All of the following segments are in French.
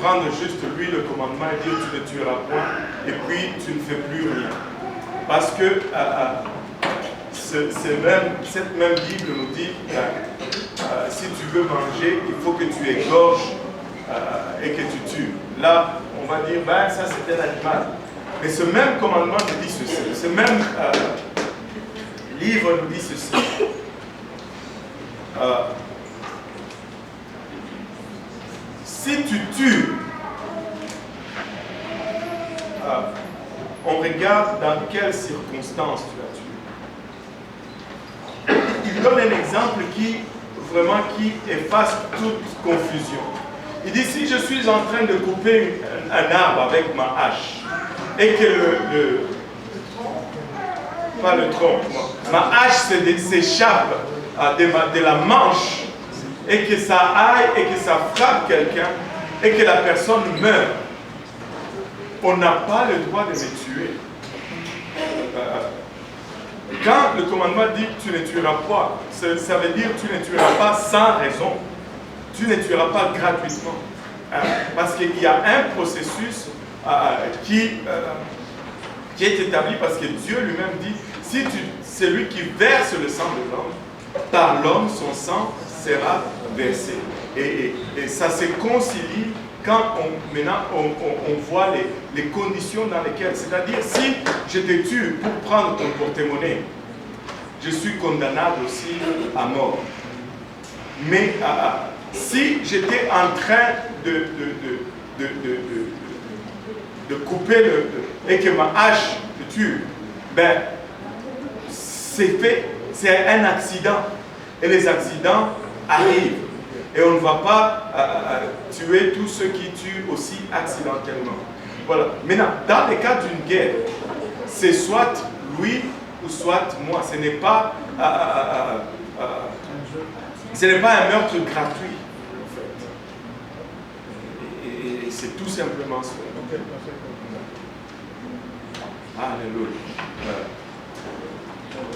Prendre juste lui le commandement et dire tu ne tueras point, et puis tu ne fais plus rien. Parce que cette même Bible nous dit si tu veux manger, il faut que tu égorges et que tu tues. Là, on va dire, ben ça c'est un animal. Mais ce même commandement nous dit ceci, ce même livre nous dit ceci. Si tu tues, on regarde dans quelles circonstances tu as tué. Il donne un exemple qui efface toute confusion. Il dit, si je suis en train de couper un arbre avec ma hache, et que pas le tronc, ma hache s'échappe de la manche, et que ça aille et que ça frappe quelqu'un, et que la personne meurt, on n'a pas le droit de me tuer. Quand le commandement dit tu ne tueras pas, ça veut dire tu ne tueras pas sans raison. Tu ne tueras pas gratuitement. Parce qu'il y a un processus qui est établi parce que Dieu lui-même dit, si celui qui verse le sang de l'homme, par l'homme, son sang sera versé. Et ça se concilie quand on voit les conditions dans lesquelles, c'est-à-dire si je te tue pour prendre ton porte-monnaie, je suis condamnable aussi à mort. Mais si j'étais en train de couper et que ma hache te tue, ben c'est un accident. Et les accidents arrivent. Et on ne va pas tuer tous ceux qui tuent aussi accidentellement. Voilà. Maintenant, dans le cas d'une guerre, c'est soit lui ou soit moi. Ce n'est pas un meurtre gratuit, en fait. Et c'est tout simplement ça. Alléluia.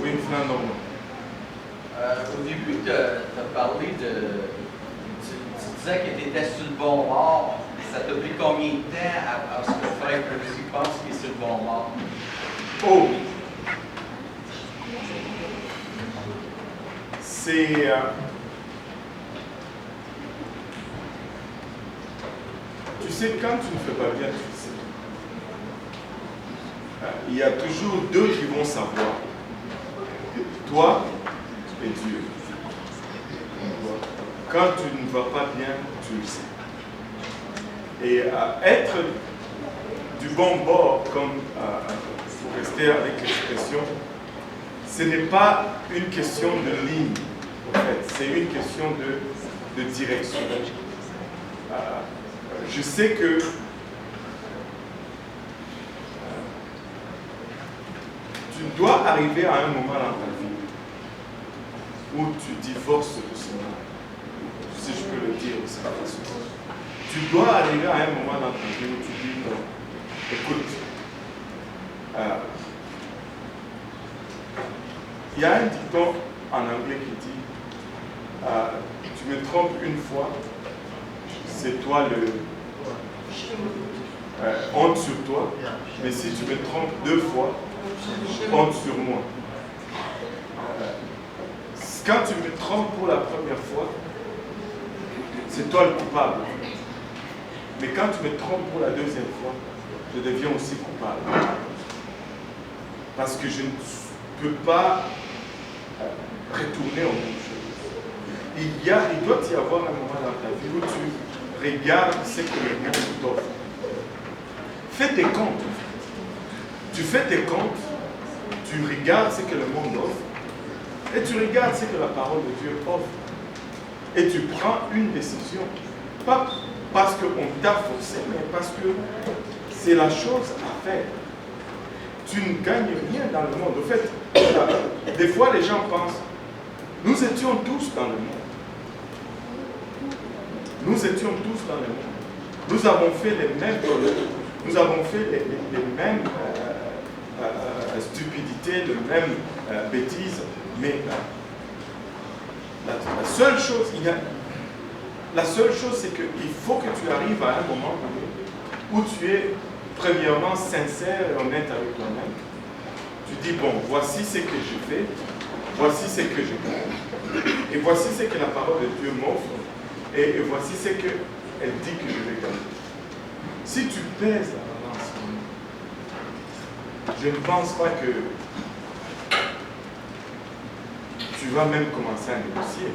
Oui, frère Normand. Au début, tu as parlé de... Tu disais que tu étais sur le bon bord. Ça t'a pris combien de temps à ce que frère Percy pense qu'il est sur le bon bord? Oh! C'est... tu sais, quand tu ne fais pas bien, tu le sais. Il y a toujours deux qui vont savoir. Toi et Dieu. Quand tu ne vas pas bien, tu le sais. Et être du bon bord, comme il faut rester avec l'expression, ce n'est pas une question de ligne, en fait, c'est une question de direction. Je sais que tu dois arriver à un moment dans ta vie où tu divorces de cela, si je peux le dire de cette façon. Tu dois arriver à un moment dans ta vie où tu dis non, écoute, il y a un dicton en anglais qui dit tu me trompes une fois, c'est toi le honte sur toi, mais si tu me trompes deux fois, honte sur moi. Quand tu me trompes pour la première fois, c'est toi le coupable. Mais quand tu me trompes pour la deuxième fois, je deviens aussi coupable. Parce que je ne peux pas retourner aux mêmes choses. Il doit y avoir un moment dans ta vie où tu regardes ce que le monde t'offre. Fais tes comptes. Tu fais tes comptes, tu regardes ce que le monde offre, et tu regardes ce que la parole de Dieu offre. Et tu prends une décision. Pas parce qu'on t'a forcé, mais parce que c'est la chose à faire. Tu ne gagnes rien dans le monde. En fait, des fois les gens pensent, nous étions tous dans le monde. Nous étions tous dans le monde. Nous avons fait les mêmes problèmes. Nous avons fait les mêmes stupidités, les mêmes bêtises. Mais la seule chose, La seule chose, c'est qu'il faut que tu arrives à un moment donné où tu es premièrement sincère et honnête avec toi-même. Tu dis, bon, voici ce que je fais, voici ce que je garde, et voici ce que la parole de Dieu m'offre, et voici ce qu'elle dit que je vais garder. Si tu pèses la balance, je ne pense pas que tu vas même commencer à négocier.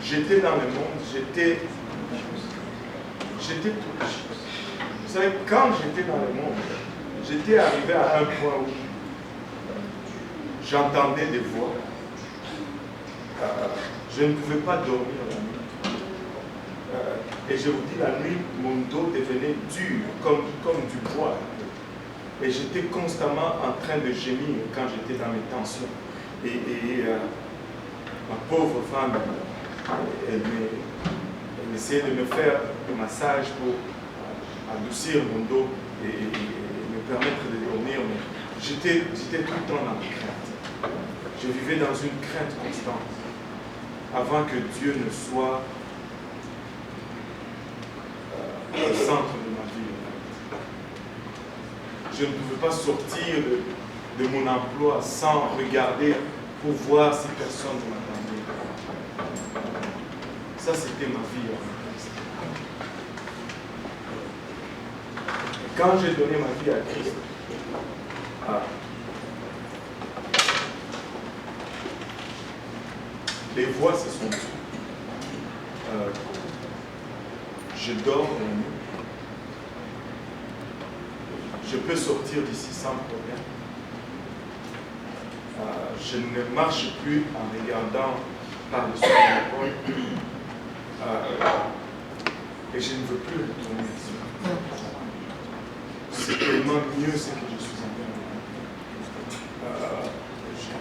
J'étais dans le monde, j'étais tout petit. Vous savez, quand j'étais dans le monde, j'étais arrivé à un point où j'entendais des voix. Je ne pouvais pas dormir la nuit. Et je vous dis, la nuit, mon dos devenait dur, comme du bois. Et j'étais constamment en train de gémir quand j'étais dans mes tensions. Et ma pauvre femme, elle essayait de me faire des massages pour adoucir mon dos et me permettre de dormir. Mais j'étais tout le temps dans la crainte. Je vivais dans une crainte constante avant que Dieu ne soit au centre de ma vie. Je ne pouvais pas sortir de mon emploi sans regarder pour voir si personne ne m'attendait. Ça, c'était ma vie en Christ. Quand j'ai donné ma vie à Christ, les voix se sont tues. Je dors la nuit. Je peux sortir d'ici sans problème. Je ne marche plus en regardant par-dessus mon épaule. Et je ne veux plus retourner ici. C'est tellement mieux ce que je suis en train de faire.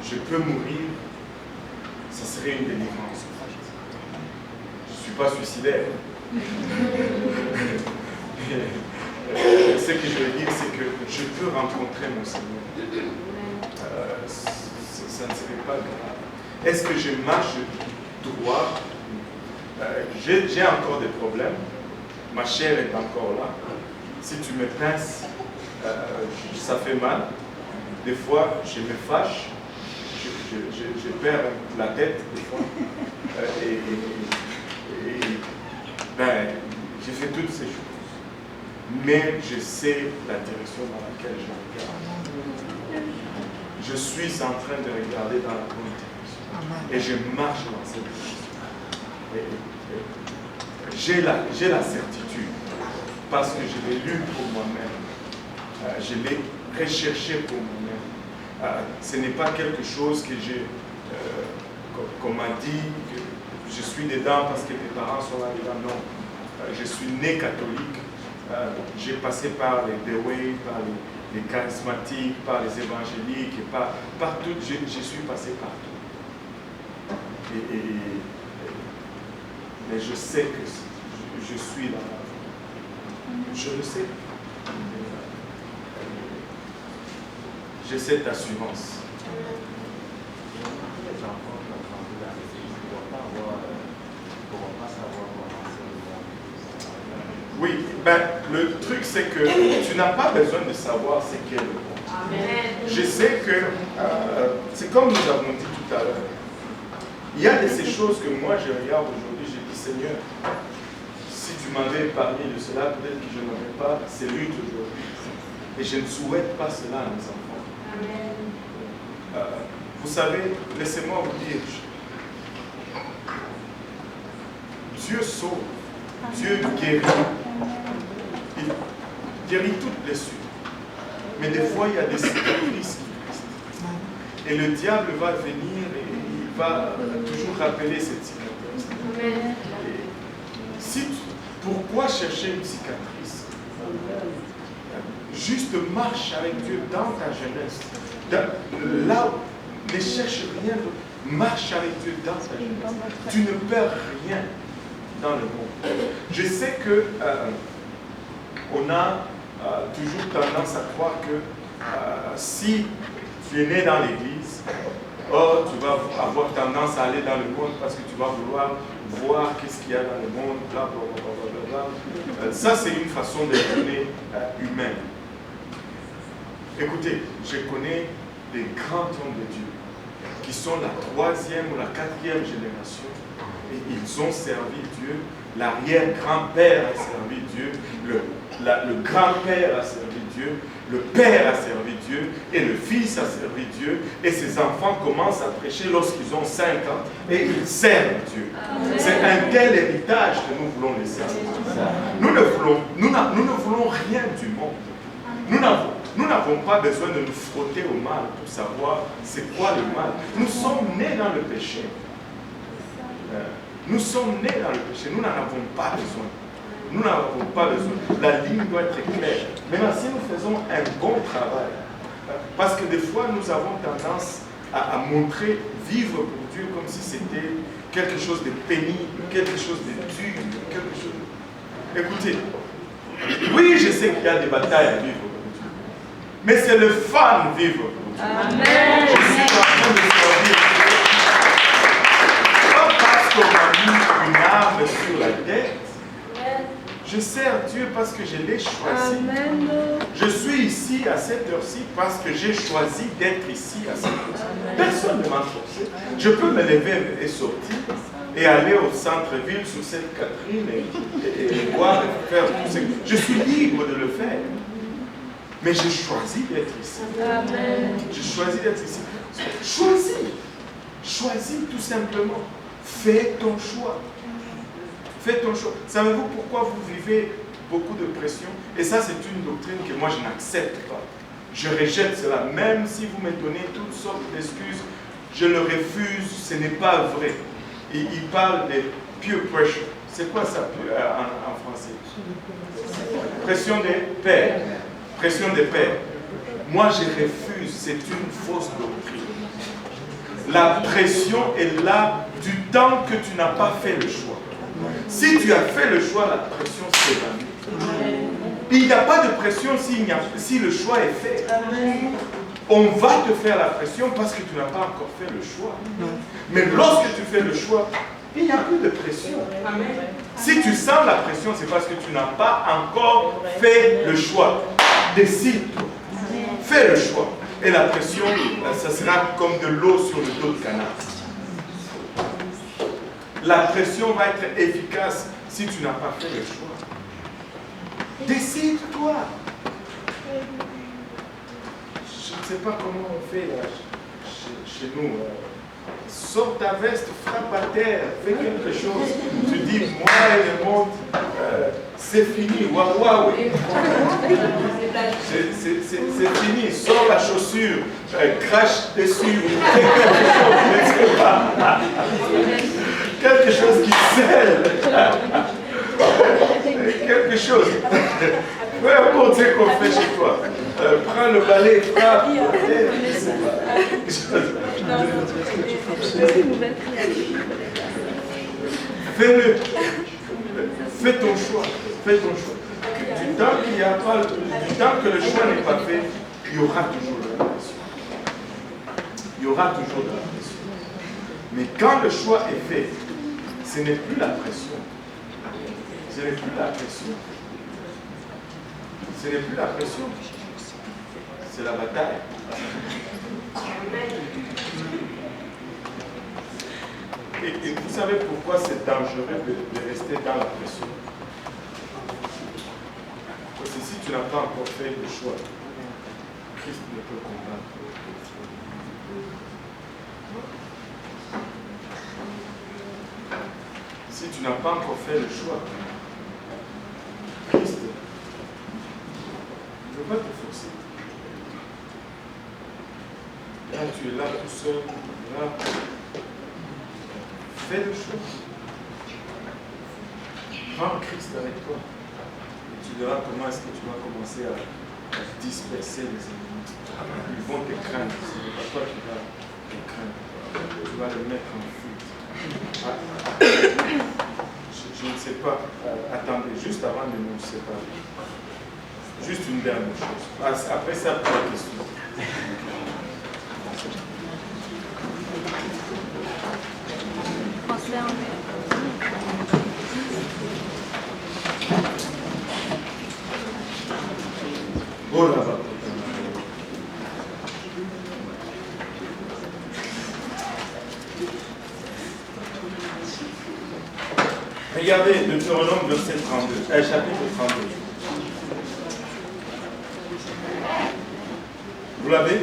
Je peux mourir, ça serait une délivrance. Je ne suis pas suicidaire. Ce que je veux dire, c'est que je peux rencontrer mon Seigneur. Ça ne serait pas grave. Est-ce que je marche droit? J'ai encore des problèmes. Ma chair est encore là. Si tu me pinces, ça fait mal. Des fois, je me fâche. Je perds la tête, des fois. J'ai fait toutes ces choses. Mais je sais la direction dans laquelle je regarde. Je suis en train de regarder dans la bonne direction. Et je marche dans cette direction. J'ai la certitude, parce que je l'ai lu pour moi-même. Je l'ai recherché pour moi-même. Ce n'est pas quelque chose que qu'on m'a dit, que je suis dedans parce que mes parents sont là-dedans. Non. Je suis né catholique. J'ai passé par les Dewey, par les charismatiques, par les évangéliques, partout, je suis passé partout. Mais je sais que je suis là. Je le sais. J'ai cette assurance. Oui, le truc c'est que tu n'as pas besoin de savoir ce qu'est le bon. Je sais que, c'est comme nous avons dit tout à l'heure, il y a de ces choses que moi je regarde aujourd'hui, je dis Seigneur, si tu m'avais parlé de cela, peut-être que je n'aurais pas ces luttes aujourd'hui. Et je ne souhaite pas cela à mes enfants. Vous savez, laissez-moi vous dire, Dieu sauve, Dieu guérit. Il guérit toute blessure. Mais des fois, il y a des cicatrices qui restent. Et le diable va venir et il va toujours rappeler cette cicatrice. Pourquoi chercher une cicatrice? Juste marche avec Dieu dans ta jeunesse. Là, ne cherche rien. Marche avec Dieu dans ta jeunesse. Tu ne perds rien dans le monde. Je sais que on a toujours tendance à croire que si tu es né dans l'église, Oh, tu vas avoir tendance à aller dans le monde parce que tu vas vouloir voir qu'est-ce qu'il y a dans le monde, bla bla bla bla bla bla. Ça, c'est une façon de raisonner humaine. Écoutez, je connais des grands hommes de Dieu qui sont la 3e ou la 4e génération et ils ont servi Dieu. L'arrière-grand-père a servi Dieu, le grand-père a servi Dieu, le père a servi Dieu et le fils a servi Dieu et ses enfants commencent à prêcher lorsqu'ils ont 5 ans et ils servent Dieu. C'est un tel héritage que nous voulons laisser à nos enfants. Nous ne voulons rien du monde. Nous n'avons pas besoin de nous frotter au mal pour savoir c'est quoi le mal. Nous sommes nés dans le péché. Nous sommes nés dans le péché. Nous n'en avons pas besoin. Nous n'en avons pas besoin. La ligne doit être claire. Maintenant, si nous faisons un bon travail, parce que des fois, nous avons tendance à montrer vivre pour Dieu comme si c'était quelque chose de pénible, quelque chose de dur, quelque chose de... Écoutez, oui, je sais qu'il y a des batailles à vivre pour Dieu, mais c'est le fun vivre pour Dieu. Amen. Je suis en train de servir Dieu. Pas parce qu'on m'a mis une arme sur la tête. Je sers Dieu parce que je l'ai choisi. Amen. Je suis ici à cette heure-ci parce que j'ai choisi d'être ici à cette heure-ci. Personne ne m'a forcé. Je peux me lever et sortir et aller au centre-ville sur cette Catherine et voir et faire tout ce que... Je suis libre de le faire. Mais j'ai choisi d'être ici. Amen. J'ai choisi d'être ici. Choisis. Choisis tout simplement. Fais ton choix. Fais ton choix. Savez-vous pourquoi vous vivez beaucoup de pression? Et ça, c'est une doctrine que moi, je n'accepte pas. Je rejette cela. Même si vous me donnez toutes sortes d'excuses, je le refuse. Ce n'est pas vrai. Il parle de peer pressure. C'est quoi ça en français? Pression des pairs. Pression des pairs. Moi, je refuse. C'est une fausse doctrine. La pression est là du temps que tu n'as pas fait le choix. Si tu as fait le choix, la pression s'évanouit. Il n'y a pas de pression si le choix est fait. On va te faire la pression parce que tu n'as pas encore fait le choix. Mais lorsque tu fais le choix, il n'y a plus de pression. Si tu sens la pression, c'est parce que tu n'as pas encore fait le choix. Décide-toi. Fais le choix. Et la pression, ça sera comme de l'eau sur le dos de canard. La pression va être efficace si tu n'as pas fait le choix. Décide-toi. Je ne sais pas comment on fait là, chez nous. Sors ta veste, frappe à terre, fais quelque chose. Tu dis, moi et le monde, c'est fini. Waouh, waouh. C'est fini. Sors la chaussure, crache dessus, fais quelque chose. Je ne sais pas. Quelque chose qui scelle. Quelque chose. Peu importe ce qu'on fait chez toi. Prends le balai, frappe. Fais-le. Fais ton choix. Fais ton choix. Du temps qu'il n'y a pas, du temps que le choix n'est pas fait, il y aura toujours de la pression. Il y aura toujours de la pression. Mais quand le choix est fait, ce n'est plus la pression. Ce n'est plus la pression. Ce n'est plus la pression. C'est la bataille. Et vous savez pourquoi c'est dangereux de rester dans la pression? Parce que si tu n'as pas encore fait le choix, Christ ne peut combattre. Si tu n'as pas encore fait le choix, Christ ne peut pas te forcer. Là, tu es là tout seul, là. Fais le choix. Prends Christ avec toi. Et tu verras comment est-ce que tu vas commencer à disperser les ennemis. Ils vont te craindre. Ce n'est pas toi qui vas les craindre. Tu vas les mettre en fuite. Je ne sais pas. Attendez, juste avant de nous séparer. Juste une dernière chose. Après ça, pour la question. Regardez Deutéronome verset 32, chapitre 32. Vous l'avez?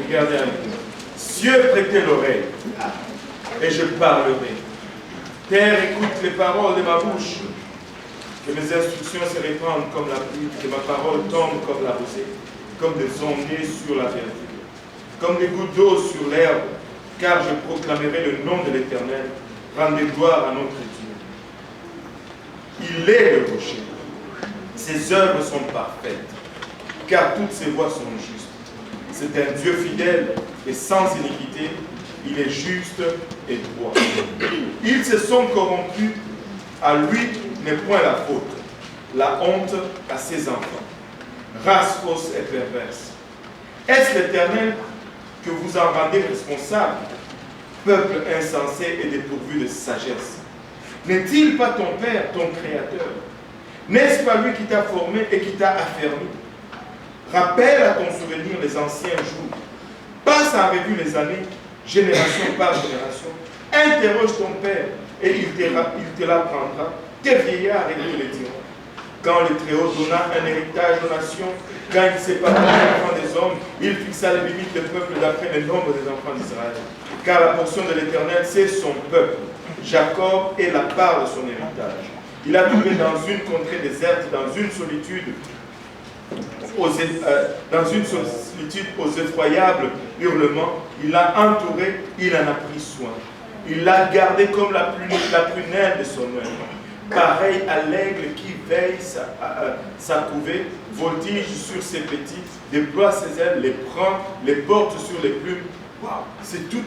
Regardez avec nous. Cieux, prêtez l'oreille, et je parlerai. Terre, écoute les paroles de ma bouche. Que mes instructions se répandent comme la pluie, que ma parole tombe comme la rosée, comme des ondées sur la verdure, comme des gouttes d'eau sur l'herbe, car je proclamerai le nom de l'Éternel. Rendez gloire à notre Dieu. Il est le rocher. Ses œuvres sont parfaites, car toutes ses voies sont justes. C'est un Dieu fidèle et sans iniquité. Il est juste et droit. Ils se sont corrompus. À lui n'est point la faute. La honte à ses enfants. Race fausse et perverse. Est-ce l'Éternel que vous en rendez responsable? Peuple insensé et dépourvu de sagesse. N'est-il pas ton Père, ton Créateur? N'est-ce pas lui qui t'a formé et qui t'a affermi? Rappelle à ton souvenir les anciens jours. Passe en revue les années, génération par génération. Interroge ton Père et il te l'apprendra. Tes vieillards et tous les diront. Quand le Très-Haut donna un héritage aux nations, quand il sépara les enfants des hommes, il fixa les limites du peuple d'après le nombre des enfants d'Israël. Car la portion de l'Éternel, c'est son peuple. Jacob est la part de son héritage. Il a trouvé dans une contrée déserte, dans une solitude aux effroyables hurlements. Il l'a entouré, il en a pris soin. Il l'a gardé comme la prunelle de son œuvre. Pareil à l'aigle qui veille sa couvée, voltige sur ses petits, déploie ses ailes, les prend, les porte sur les plumes. Wow, c'est toute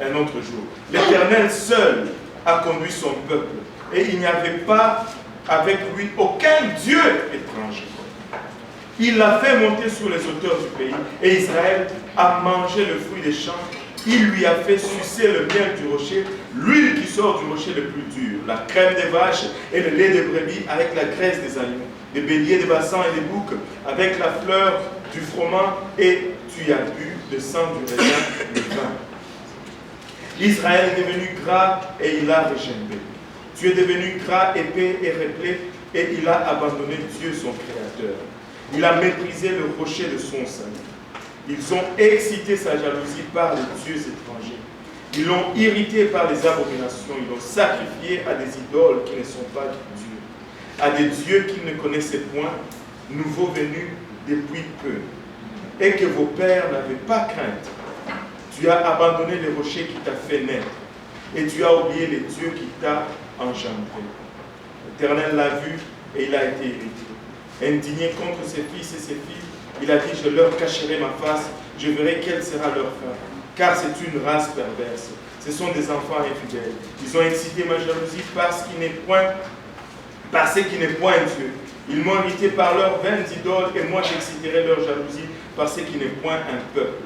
un autre jour. L'Éternel seul a conduit son peuple et il n'y avait pas avec lui aucun Dieu étranger. Il l'a fait monter sur les hauteurs du pays et Israël a mangé le fruit des champs. Il lui a fait sucer le miel du rocher, l'huile qui sort du rocher le plus dur, la crème des vaches et le lait des brebis avec la graisse des agneaux, des béliers, des bassins et des boucs, avec la fleur du froment, et tu as bu le sang du raisin, le vin. Israël est devenu gras et il a régénéré. Tu es devenu gras, épais et réglé, et il a abandonné Dieu son Créateur. Il a méprisé le rocher de son salut. Ils ont excité sa jalousie par les dieux étrangers. Ils l'ont irrité par les abominations. Ils l'ont sacrifié à des idoles qui ne sont pas dieux, à des dieux qu'ils ne connaissaient point, nouveaux venus depuis peu, et que vos pères n'avaient pas crainte. Tu as abandonné les rochers qui t'a fait naître, et tu as oublié les dieux qui t'a engendré. L'Éternel l'a vu et il a été irrité. Indigné contre ses fils et ses filles, il a dit, je leur cacherai ma face, je verrai quelle sera leur fin. Car c'est une race perverse. Ce sont des enfants infidèles. Ils ont excité ma jalousie parce ce qui n'est point Dieu. Ils m'ont irrité par leurs vaines idoles, et moi j'exciterai leur jalousie par ce qui n'est point un peuple.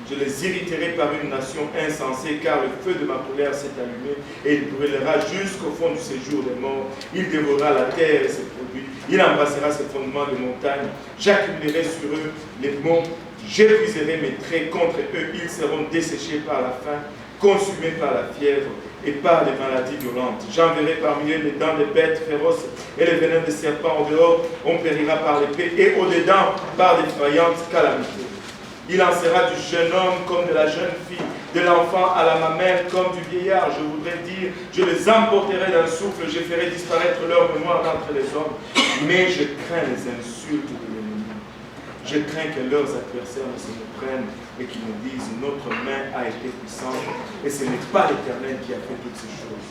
Je les irriterai par une nation insensée, car le feu de ma colère s'est allumé, et il brûlera jusqu'au fond du séjour des morts. Il dévorera la terre et ses produits. Il embrassera ses fondements de montagne. J'accumulerai sur eux les maux. J'épuiserai mes traits contre eux. Ils seront desséchés par la faim, consumés par la fièvre et par les maladies violentes. J'enverrai parmi eux les dents des bêtes féroces et les venins des serpents. Au dehors, on périra par l'épée, et au-dedans, par d'effrayantes calamités. Il en sera du jeune homme comme de la jeune fille, de l'enfant à la mamelle comme du vieillard. Je voudrais dire, je les emporterai d'un souffle, je ferai disparaître leur mémoire d'entre les hommes. Mais je crains les insultes de l'ennemi. Je crains que leurs adversaires ne se méprennent et qu'ils me disent, notre main a été puissante, et ce n'est pas l'Éternel qui a fait toutes ces choses.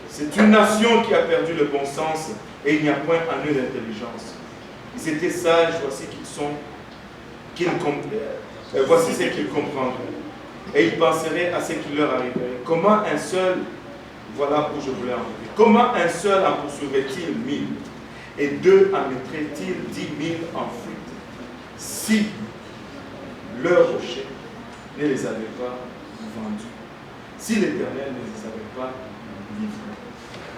C'est une nation qui a perdu le bon sens, et il n'y a point en eux d'intelligence. Ils étaient sages, voici qu'ils sont. Voici ce qu'ils comprendraient. Et ils penseraient à ce qui leur arriverait. Comment un seul, voilà où je voulais en venir. Comment un seul en poursuivrait-il 1000 et deux en mettrait-il 10 000 en fuite, si leur rocher ne les avait pas vendus, si l'Éternel ne les avait pas livrés?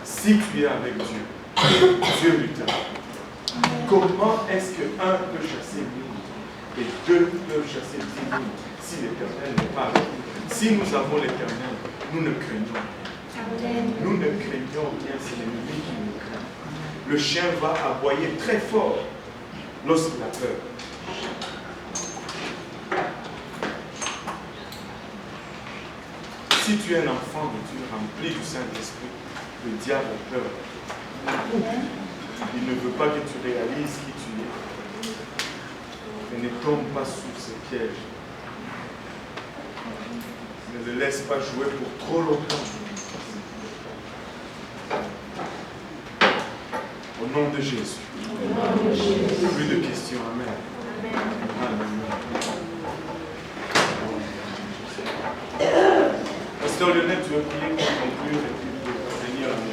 Si tu es avec Dieu, Dieu luttera. Comment est-ce qu'un peut chasser 1000 et deux peuvent chasser 10 000 si l'Éternel n'est pas avec nous? Si nous avons l'Éternel, nous ne craignons rien. Nous ne craignons rien, c'est l'ennemi qui nous craint. Le chien va aboyer très fort lorsqu'il a peur. Si tu es un enfant de Dieu rempli du Saint-Esprit, le diable a peur. Il ne veut pas que tu réalises qui tu es. Et ne tombe pas sous ses pièges. Ne le laisse pas jouer pour trop longtemps. Au nom de Jésus. Plus de questions. Amen. Amen. Pasteur Lionel, tu veux prier pour conclure et puis venir à la maison.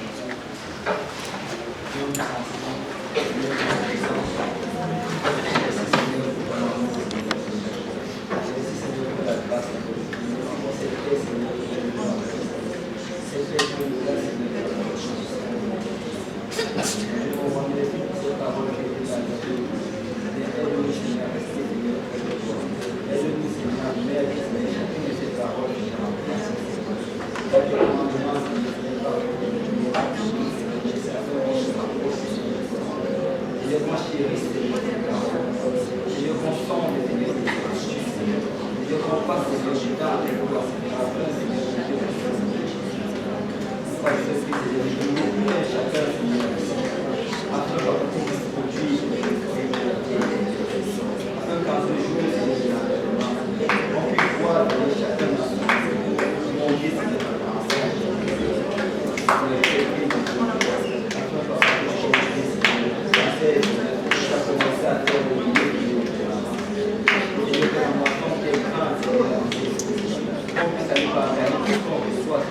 Soit